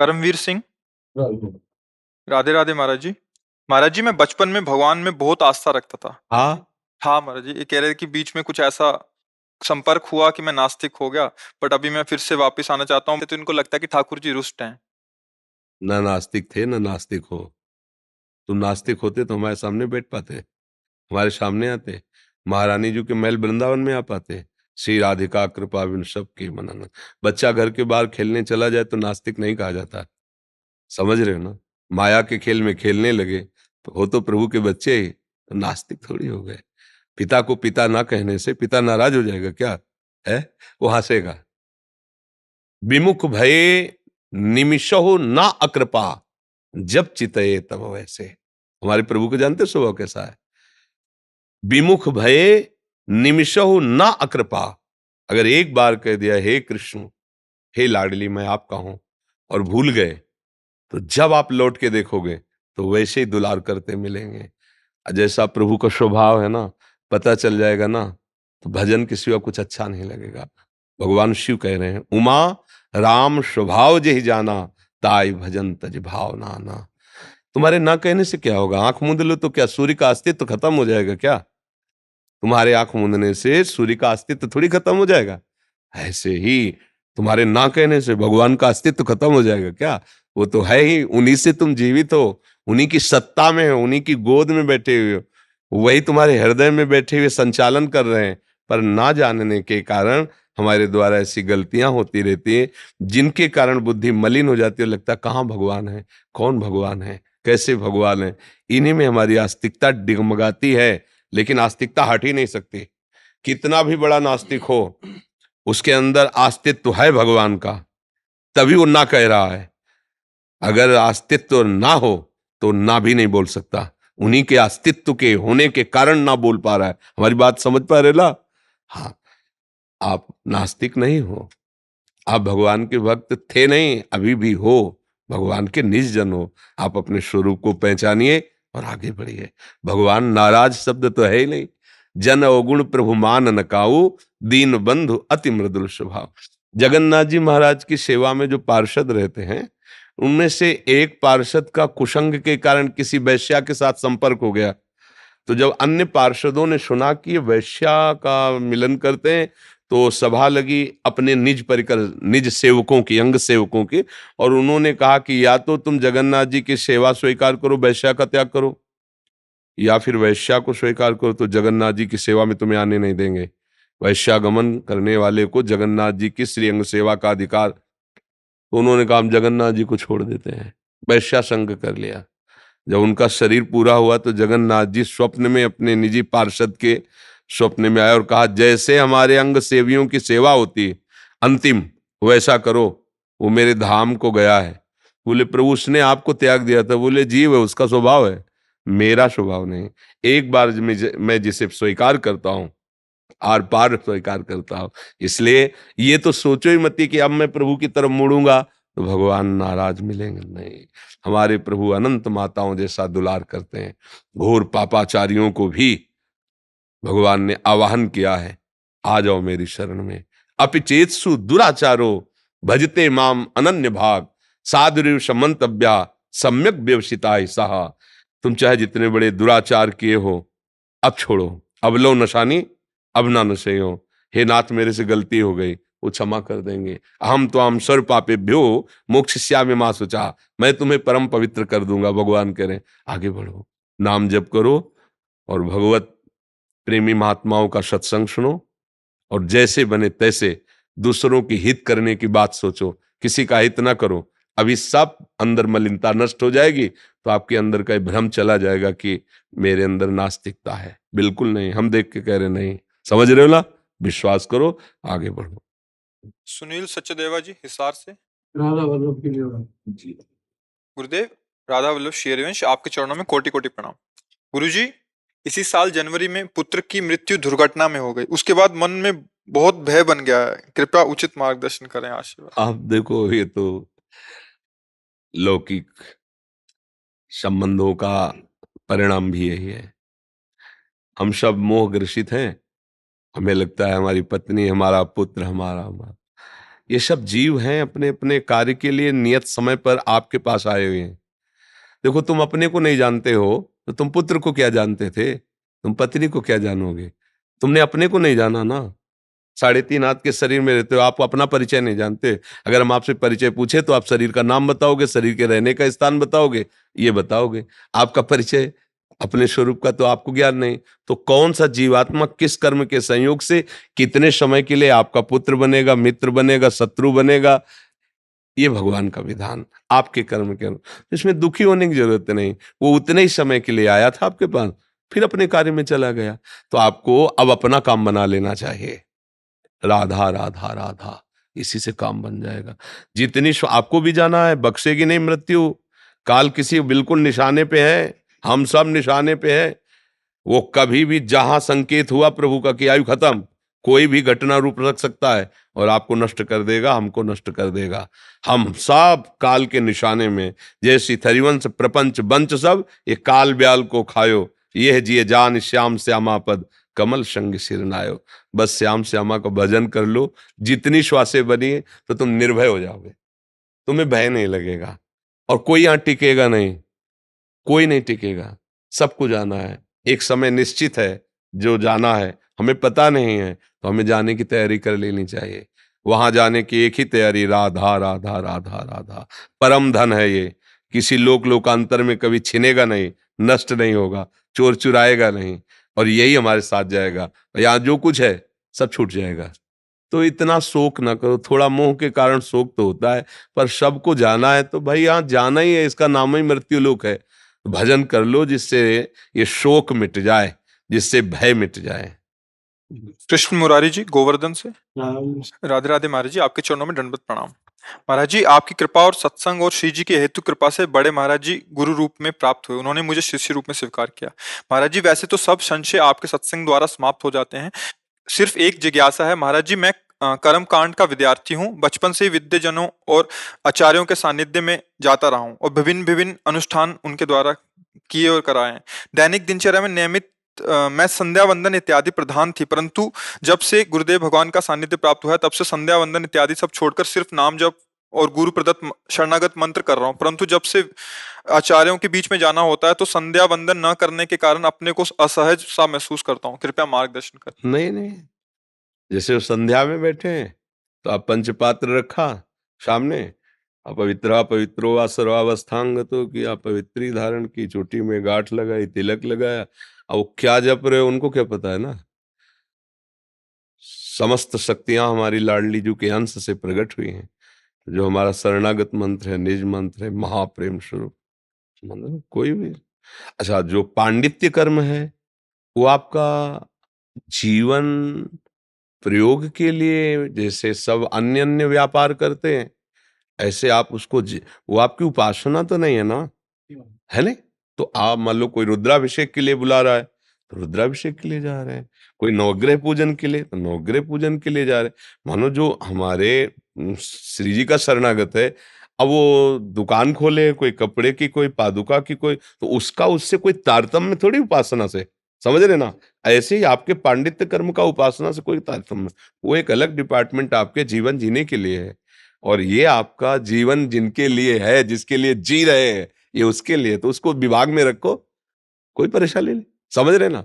परमवीर सिंह। हाँ। राधे राधे महाराज जी। महाराज जी, मैं बचपन में भगवान में बहुत आस्था रखता था। हाँ महाराज जी, ये कह रहे थे कि बीच में कुछ ऐसा संपर्क हुआ कि मैं नास्तिक हो गया। बट अभी मैं फिर से वापस आना चाहता हूँ। तो इनको लगता है कि ठाकुर जी रुष्ट हैं। ना नास्तिक थे ना नास्तिक हो। तुम नास्तिक होते तो हमारे सामने बैठ पाते, हमारे सामने आते, महारानी जी के महल वृंदावन में आ पाते। श्री राधिका कृपा बिन सब की मनन। बच्चा घर के बाहर खेलने चला जाए तो नास्तिक नहीं कहा जाता। समझ रहे हो ना? माया के खेल में खेलने लगे तो हो तो प्रभु के बच्चे ही, तो नास्तिक थोड़ी हो गए। पिता को पिता ना कहने से पिता नाराज हो जाएगा क्या? है, वो हंसेगा। विमुख भये निमिषहु ना अकृपा, जब चितये तब वैसे। हमारे प्रभु को जानते स्वभाव कैसा है? विमुख भये निमिषहु ना अकृपा। अगर एक बार कह दिया हे कृष्ण, हे लाडली मैं आपका हूं, और भूल गए, तो जब आप लौट के देखोगे तो वैसे ही दुलार करते मिलेंगे। जैसा प्रभु का स्वभाव है ना, पता चल जाएगा ना, तो भजन के सिवा कुछ अच्छा नहीं लगेगा। भगवान शिव कह रहे हैं, उमा राम स्वभाव जहि जाना, ताई भजन तज भाव नाना। तुम्हारे ना कहने से क्या होगा? आंख मूंद लो तो क्या सूर्य का अस्तित्व खत्म हो जाएगा क्या? तुम्हारे आंख मूंदने से सूर्य का अस्तित्व थोड़ी खत्म हो जाएगा। ऐसे ही तुम्हारे ना कहने से भगवान का अस्तित्व खत्म हो जाएगा क्या? वो तो है ही, उन्हीं से तुम जीवित हो, उन्हीं की सत्ता में हो, उन्हीं की गोद में बैठे हुए हो, वही तुम्हारे हृदय में बैठे हुए संचालन कर रहे हैं। पर ना जानने के कारण हमारे द्वारा ऐसी गलतियां होती रहती हैं, जिनके कारण बुद्धि मलिन हो जाती है। लगता है कहाँ भगवान है, कौन भगवान है, कैसे भगवान है। इन्हीं में हमारी आस्तिकता डिगमगाती है। लेकिन आस्तिकता हट ही नहीं सकती। कितना भी बड़ा नास्तिक हो, उसके अंदर अस्तित्व है भगवान का, तभी वो ना कह रहा है। अगर अस्तित्व ना हो तो ना भी नहीं बोल सकता। उन्हीं के अस्तित्व के होने के कारण ना बोल पा रहा है। हमारी बात समझ पा रहे ला? हाँ, आप नास्तिक नहीं हो, आप भगवान के भक्त थे नहीं, अभी भी हो, भगवान के निज जन हो। आप अपने स्वरूप को पहचानिए और आगे बढ़िए। भगवान नाराज शब्द तो है ही नहीं। जन अवगुण प्रभु मान न काऊ, दीन बंधु अति मृदुल स्वभाव। जगन्नाथ जी महाराज की सेवा में जो पार्षद रहते हैं, उनमें से एक पार्षद का कुसंग के कारण किसी वैश्या के साथ संपर्क हो गया। तो जब अन्य पार्षदों ने सुना कि ये वैश्या का मिलन करते हैं, तो सभा लगी अपने निज परिकर, निज सेवकों की, अंग सेवकों की, और उन्होंने कहा कि या तो तुम जगन्नाथ जी की सेवा स्वीकार करो, वैश्या का त्याग करो, या फिर वैश्या को स्वीकार करो तो जगन्नाथ जी की सेवा में तुम्हें आने नहीं देंगे। वैश्यागमन करने वाले को जगन्नाथ जी की श्री अंग सेवा का अधिकार। तो उन्होंने कहा हम जगन्नाथ जी को छोड़ देते हैं, वैश्या संग कर लिया। जब उनका शरीर पूरा हुआ तो जगन्नाथ जी स्वप्न में अपने निजी पार्षद के स्वप्न में आए और कहा, जैसे हमारे अंग सेवियों की सेवा होती है अंतिम, वैसा करो। वो मेरे धाम को गया है। बोले प्रभु उसने आपको त्याग दिया था। बोले जीव है, उसका स्वभाव है, मेरा स्वभाव नहीं। एक बार मैं जिसे स्वीकार करता हूं, आर पार स्वीकार करता हूं। इसलिए ये तो सोचो ही मत कि अब मैं प्रभु की तरफ मुड़ूंगा तो भगवान नाराज मिलेंगे, नहीं। हमारे प्रभु अनंत माताओं जैसा दुलार करते हैं। घोर पापाचारियों को भी भगवान ने आवाहन किया है, आ जाओ मेरी शरण में। अपिचेतसु दुराचारो भजते माम अनन्य भाग, साधुरेव समंतव्या सम्यक व्यवसिता सहा। तुम चाहे जितने बड़े दुराचार किए हो, अब छोड़ो, अब लो नशानी, अब ना नशे हो। हे नाथ मेरे से गलती हो गई, वो क्षमा कर देंगे। अहम तो हम सर्व पापेभ्यो मोक्षयिष्यामि मा शुचा। मैं तुम्हें परम पवित्र कर दूंगा। भगवान कह रहे हैं आगे बढ़ो, नाम जप करो, और भगवत प्रेमी महात्माओं का सत्संग सुनो, और जैसे बने तैसे दूसरों की हित करने की बात सोचो, किसी का हित ना करो। अभी सब अंदर मलिनता नष्ट हो जाएगी, तो आपके अंदर का भ्रम चला जाएगा कि मेरे अंदर नास्तिकता है। बिल्कुल नहीं, हम देख के कह रहे नहीं। समझ रहे हो ना? विश्वास करो, आगे बढ़ो। सुनील सचदेवा जी, हिसार से। राधा वल्लभ की जी। गुरुदेव, राधा वल्लभ शेरवंश, आपके चरणों में कोटि कोटि प्रणाम। गुरुजी, इसी साल जनवरी में पुत्र की मृत्यु दुर्घटना में हो गई। उसके बाद मन में बहुत भय बन गया है। कृपया उचित मार्गदर्शन करें, आशीर्वाद। आप देखो, ये तो लौकिक संबंधों का परिणाम भी यही है। हम सब मोह ग्रसित हैं। हमें लगता है हमारी पत्नी, हमारा पुत्र, हमारा। ये सब जीव हैं, अपने अपने कार्य के लिए नियत समय पर आपके पास आए हुए हैं। देखो, तुम अपने को नहीं जानते हो तो तुम पुत्र को क्या जानते थे, तुम पत्नी को क्या जानोगे? तुमने अपने को नहीं जाना ना। 3.5 हाथ के शरीर में रहते हो, आप अपना परिचय नहीं जानते। अगर हम आपसे परिचय पूछे तो आप शरीर का नाम बताओगे, शरीर के रहने का स्थान बताओगे, ये बताओगे। आपका परिचय अपने स्वरूप का तो आपको ज्ञान नहीं। तो कौन सा जीवात्मा किस कर्म के संयोग से कितने समय के लिए आपका पुत्र बनेगा, मित्र बनेगा, शत्रु बनेगा, ये भगवान का विधान आपके कर्म के अनुसार। इसमें दुखी होने की जरूरत नहीं। वो उतने ही समय के लिए आया था आपके पास, फिर अपने कार्य में चला गया। तो आपको अब अपना काम बना लेना चाहिए। राधा राधा राधा, इसी से काम बन जाएगा। जितनी आपको भी जाना है, बख्शेगी नहीं मृत्यु। काल किसी बिल्कुल निशाने पे है, हम सब निशाने पे है। वो कभी भी जहां संकेत हुआ प्रभु का कि आयु खत्म, कोई भी घटना रूप रख सकता है और आपको नष्ट कर देगा, हमको नष्ट कर देगा। हम सब काल के निशाने में, जैसी थरिवंश प्रपंच बंच सब, ये काल ब्याल को खायो, ये जिए जान श्याम श्यामा पद, कमल संग सिर नायो। बस श्याम श्यामा का भजन कर लो, जितनी श्वासें बनी तो तुम निर्भय हो जाओगे, तुम्हें भय नहीं लगेगा। और कोई यहां टिकेगा नहीं, कोई नहीं टिकेगा। सबको जाना है, एक समय निश्चित है जो जाना है। हमें पता नहीं है तो हमें जाने की तैयारी कर लेनी चाहिए। वहां जाने की एक ही तैयारी, राधा राधा राधा राधा। परम धन है ये, किसी लोकांतर में कभी छिनेगा नहीं, नष्ट नहीं होगा, चोर चुराएगा नहीं, और यही हमारे साथ जाएगा। यहाँ जो कुछ है सब छूट जाएगा। तो इतना शोक ना करो। थोड़ा मोह के कारण शोक तो होता है, पर सबको जाना है तो भाई यहाँ जाना ही है, इसका नाम ही मृत्यु लोक है। भजन कर लो जिससे ये शोक मिट जाए, जिससे भय मिट जाए। कृष्ण मुरारी जी गोवर्धन से। राधे राधे महाराज जी, आपके चरणों में दंडवत प्रणाम। महाराज जी, आपकी कृपा और सत्संग और श्री जी की हेतु कृपा से बड़े महाराज जी गुरु रूप में प्राप्त हुए। उन्होंने मुझे शिष्य रूप में स्वीकार किया। महाराज जी, वैसे तो सब संशय आपके सत्संग द्वारा समाप्त हो जाते हैं। सिर्फ एक जिज्ञासा है महाराज जी। मैं कर्म कांड का विद्यार्थी हूँ। बचपन से ही विद्यजनों और आचार्यों के सानिध्य में जाता रहा हूँ और विभिन्न विभिन्न अनुष्ठान उनके द्वारा किए और कराए हैं। दैनिक दिनचर्या में नियमित मैं संध्या वंदन इत्यादि प्रधान थी, परंतु जब से गुरुदेव भगवान का सानिध्य प्राप्त हुआ है तब से संध्या वंदन इत्यादि सब छोड़कर सिर्फ नाम जप और गुरु प्रदत्त शरणागत मंत्र कर रहा हूँ। परंतु जब से आचार्यों के बीच में जाना होता है तो संध्या वंदन न करने के कारण अपने को असहज सा महसूस करता हूँ। कृपया मार्गदर्शन करें। नहीं नहीं, जैसे वो संध्या में बैठे हैं तो आप पंचपात्र रखा सामने, अपवित्रा पवित्रो वा सर्वावस्थांग, तो कि आप पवित्री धारण की, चोटी में गांठ लगाई, तिलक लगाया। अब वो क्या जप रहे हो उनको क्या पता है ना। समस्त शक्तियां हमारी लाडली जू के अंश से प्रकट हुई हैं। जो हमारा शरणागत मंत्र है, निज मंत्र है, महाप्रेम स्वरूप मतलब कोई भी। अच्छा, जो पांडित्य कर्म है वो आपका जीवन प्रयोग के लिए, जैसे सब अन्य अन्य व्यापार करते हैं ऐसे आप उसको वो आपकी उपासना तो नहीं है ना, है नहीं। तो आप मान लो कोई रुद्राभिषेक के लिए बुला रहा है तो रुद्राभिषेक के लिए जा रहे हैं, कोई नवग्रह पूजन के लिए तो नवग्रह पूजन के लिए जा रहे हैं। मानो जो हमारे श्री जी का शरणागत है, अब वो दुकान खोले कोई कपड़े की, कोई पादुका की, कोई तो उसका उससे कोई तारतम्य थोड़ी उपासना से, समझ रहे ना। ऐसे ही आपके पांडित्य कर्म का उपासना से कोई तारतम्य, वो एक अलग डिपार्टमेंट आपके जीवन जीने के लिए है। और ये आपका जीवन जिनके लिए है, जिसके लिए जी रहे हैं, ये उसके लिए, तो उसको विभाग में रखो, कोई परेशानी नहीं। समझ रहे ना।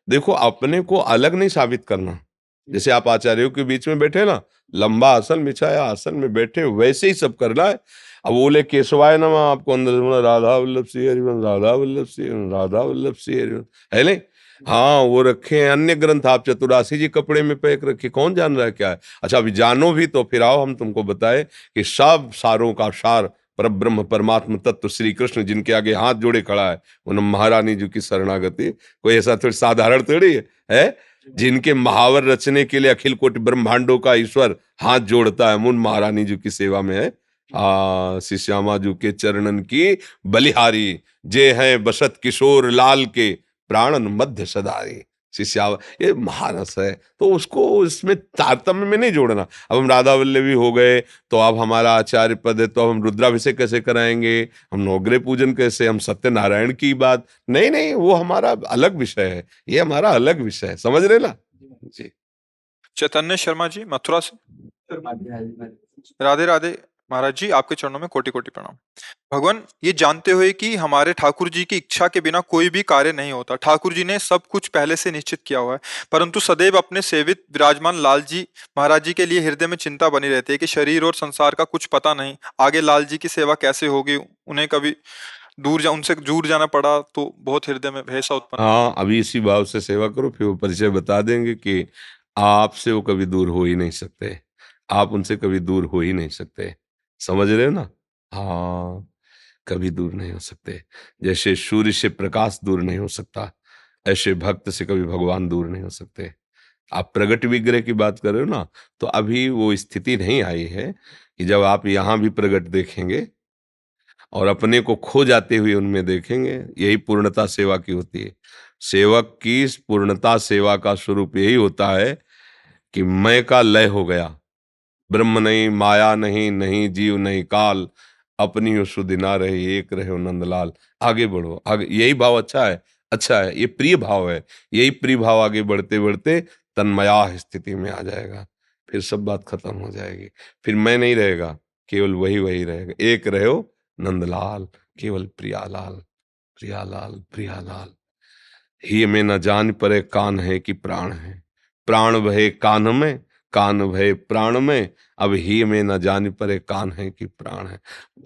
देखो, अपने को अलग नहीं साबित करना। जैसे आप आचार्यों के बीच में बैठे ना, लंबा आसन बिछाया, आसन में बैठे, वैसे ही सब करना है। अब बोले केशवाय नमः, आपको अंदर से बोला राधा वल्लभ श्री हरिवंश, राधा वल्लभ श्री हरिवंश, राधा वल्लभ श्री हरिवंश, है नहीं। हाँ, वो रखे हैं अन्य ग्रंथ, आप चतुरासी जी कपड़े में पैक रखे, कौन जान रहा है क्या है। अच्छा, अभी जानो भी तो फिर आओ हम तुमको बताए कि सब सारों का सार परब्रह्म परमात्म तत्व श्री कृष्ण, जिनके आगे हाथ जोड़े खड़ा है, उन महारानी जी की शरणागति कोई ऐसा थोड़ी साधारण थोड़ी है। जिनके महावर रचने के लिए अखिल कोटि ब्रह्मांडों का ईश्वर हाथ जोड़ता है, उन महारानी जी की सेवा में है। श्री श्यामा जी के चरणन की बलिहारी, जे हैं बसत किशोर लाल के, प्राणन मध्य सदारी। शिष्या, ये महारस है, तो उसको इसमें तारतम्य में नहीं जोड़ना। अब हम राधा वल्लभी हो गए तो अब हमारा आचार्य पद है, तो अब हम रुद्राभिषेक कैसे कराएंगे, हम नवग्रह पूजन कैसे, हम सत्यनारायण की बात नहीं, नहीं, वो हमारा अलग विषय है, ये हमारा अलग विषय है, समझ रहे ना जी। चैतन्य शर्मा जी मथुरा से। राधे राधे महाराज जी, आपके चरणों में कोटि कोटि प्रणाम। भगवान, ये जानते हुए कि हमारे ठाकुर जी की इच्छा के बिना कोई भी कार्य नहीं होता, ठाकुर जी ने सब कुछ पहले से निश्चित किया हुआ है, परंतु सदैव अपने सेवित विराजमान लाल जी महाराज जी के लिए हृदय में चिंता बनी रहती है कि शरीर और संसार का कुछ पता नहीं, आगे लाल जी की सेवा कैसे होगी, उन्हें कभी उनसे दूर जाना पड़ा तो बहुत हृदय में भय सा उत्पन्न। हाँ, अभी इसी भाव से सेवा करो, फिर वो परिचय बता देंगे कि आपसे वो कभी दूर हो ही नहीं सकते, आप उनसे कभी दूर हो ही नहीं सकते। समझ रहे हो ना? हाँ, कभी दूर नहीं हो सकते। जैसे सूर्य से प्रकाश दूर नहीं हो सकता, ऐसे भक्त से कभी भगवान दूर नहीं हो सकते। आप प्रगट विग्रह की बात कर रहे हो ना, तो अभी वो स्थिति नहीं आई है कि जब आप यहाँ भी प्रगट देखेंगे और अपने को खो जाते हुए उनमें देखेंगे। यही पूर्णता सेवा की होती है। सेवक की इस पूर्णता सेवा का स्वरूप यही होता है कि मैं का लय हो गया, ब्रह्म नहीं, माया नहीं, नहीं जीव नहीं काल, अपनी हो सुधि ना रहे, एक रहे हो नंदलाल। आगे बढ़ो, आगे। यही भाव अच्छा है, अच्छा है, ये प्रिय भाव है। यही प्रिय भाव आगे बढ़ते बढ़ते तन्मया स्थिति में आ जाएगा, फिर सब बात खत्म हो जाएगी। फिर मैं नहीं रहेगा, केवल वही वही रहेगा। एक रहो नंदलाल, केवल प्रियालाल, प्रियालाल, प्रियालाल। ही में न जान परे कान है कि प्राण है, प्राण भये कान में, कान भये प्राण में, अब ही में न जान परे कान है कि प्राण है।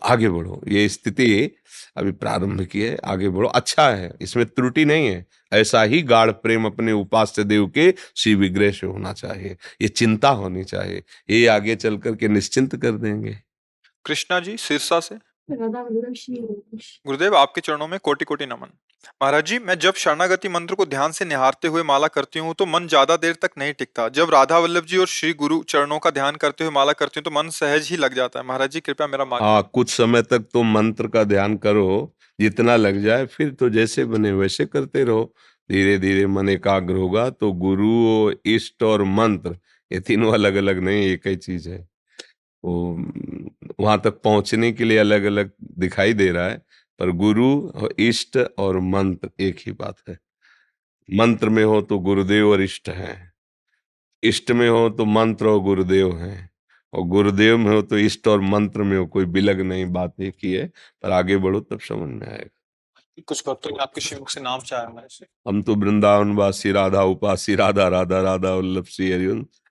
आगे बढ़ो, ये स्थिति अभी प्रारंभ की है, आगे बढ़ो। अच्छा है, इसमें त्रुटि नहीं है। ऐसा ही गाढ़ प्रेम अपने उपास्य देव के श्री विग्रह से होना चाहिए, ये चिंता होनी चाहिए, ये आगे चल करके निश्चिंत कर देंगे। कृष्णा जी सिरसा से। गुरुदेव, आपके चरणों में कोटि कोटि नमन। महाराज जी, मैं जब शरणागति मंत्र को ध्यान से निहारते हुए माला करती हूँ तो मन ज्यादा देर तक नहीं टिकता। जब राधा वल्लभ जी और श्री गुरु चरणों का ध्यान करते हुए माला करती हूँ तो मन सहज ही लग जाता है। महाराज जी, कृपया मेरा मार्ग। हाँ, कुछ समय तक तो मंत्र का ध्यान करो, जितना लग जाए, फिर तो जैसे बने वैसे करते रहो। धीरे धीरे मन एकाग्र होगा तो गुरु, इष्ट और मंत्र, ये तीनों अलग अलग नहीं, एक ही चीज है। वो वहां तक पहुंचने के लिए अलग अलग दिखाई दे रहा है, पर गुरु और इष्ट और मंत्र एक ही बात है। मंत्र में हो तो गुरुदेव और इष्ट हैं, इष्ट में हो तो मंत्र और गुरुदेव हैं, और गुरुदेव में हो तो इष्ट और मंत्र में हो, कोई बिलग नहीं, बात एक ही है। पर आगे बढ़ो तब समझ में आएगा। कुछ भक्तों ने आपके श्रीमुख से नाम चाहा हमारे से। हम तो वृंदावन वासी, राधा उपासी, राधा राधा राधा वल्लभ श्री हरिवंश।